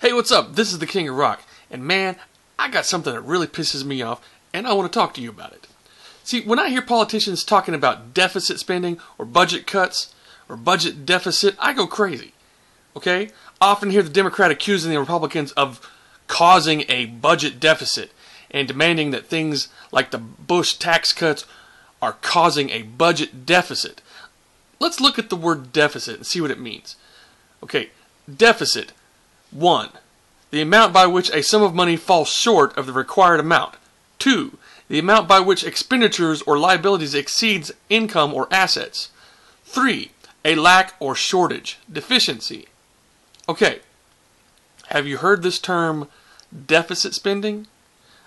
Hey, what's up? This is the King of Rock, and man, I got something that really pisses me off, and I want to talk to you about it. See, when I hear politicians talking about deficit spending, or budget cuts, or budget deficit, I go crazy. Okay? I often hear the Democrat accusing the Republicans of causing a budget deficit, and demanding that things like the Bush tax cuts are causing a budget deficit. Let's look at the word deficit and see what it means. Okay, deficit. 1. The amount by which a sum of money falls short of the required amount. 2. The amount by which expenditures or liabilities exceeds income or assets. 3. A lack or shortage, deficiency. Okay, have you heard this term deficit spending?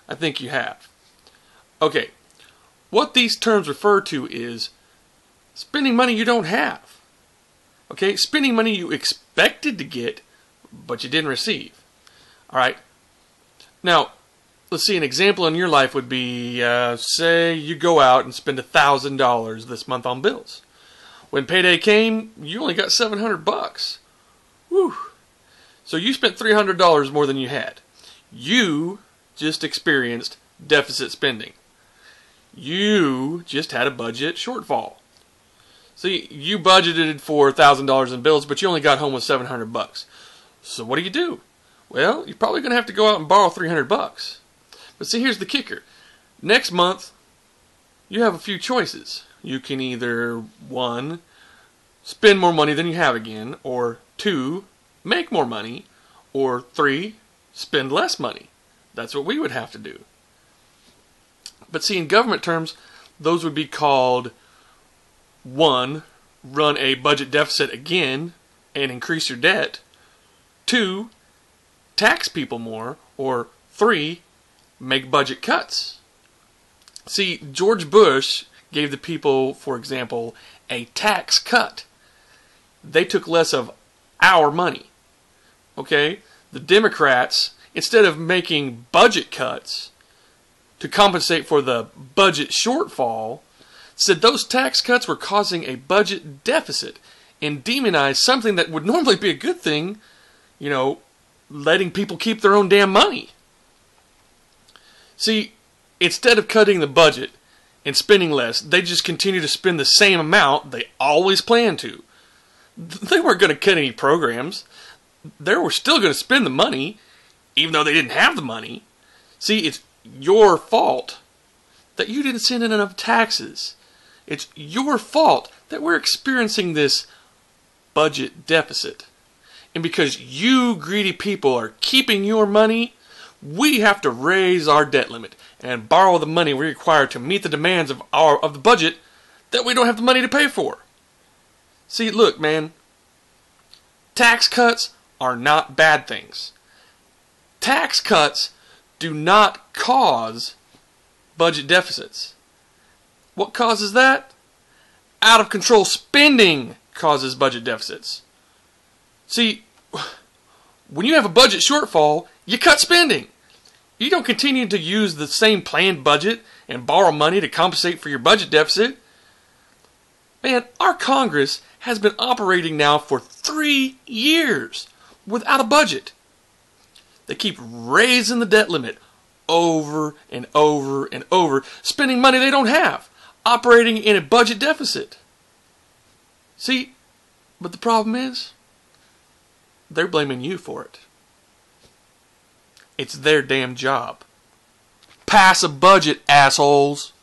I think you have. Okay, what these terms refer to is spending money you don't have. Okay, spending money you expected to get, but you didn't receive. Alright, now, let's see, an example in your life would be, say you go out and spend $1,000 this month on bills. When payday came, you only got $700. Whew. So you spent $300 more than you had. You just experienced deficit spending. You just had a budget shortfall. See, you budgeted for $1,000 in bills, but you only got home with $700. So what do? Well, you're probably going to have to go out and borrow $300. But see, here's the kicker. Next month, you have a few choices. You can either, 1, spend more money than you have again, or 2, make more money, or 3, spend less money. That's what we would have to do. But see, in government terms, those would be called 1, run a budget deficit again and increase your debt. 2, tax people more. Or 3, make budget cuts. See, George Bush gave the people, for example, a tax cut. They took less of our money. Okay? The Democrats, instead of making budget cuts to compensate for the budget shortfall, said those tax cuts were causing a budget deficit and demonized something that would normally be a good thing, you know, letting people keep their own damn money. See, instead of cutting the budget and spending less, they just continue to spend the same amount they always planned to. They weren't going to cut any programs. They were still going to spend the money, even though they didn't have the money. See, it's your fault that you didn't send in enough taxes. It's your fault that we're experiencing this budget deficit. And because you greedy people are keeping your money, we have to raise our debt limit and borrow the money we require to meet the demands of the budget that we don't have the money to pay for. See, look, man, tax cuts are not bad things. Tax cuts do not cause budget deficits. What causes that? Out of control spending causes budget deficits. See, when you have a budget shortfall, you cut spending. You don't continue to use the same planned budget and borrow money to compensate for your budget deficit. Man, our Congress has been operating now for 3 years without a budget. They keep raising the debt limit over and over and over, spending money they don't have, operating in a budget deficit. See, but the problem is, they're blaming you for it. It's their damn job. Pass a budget, assholes.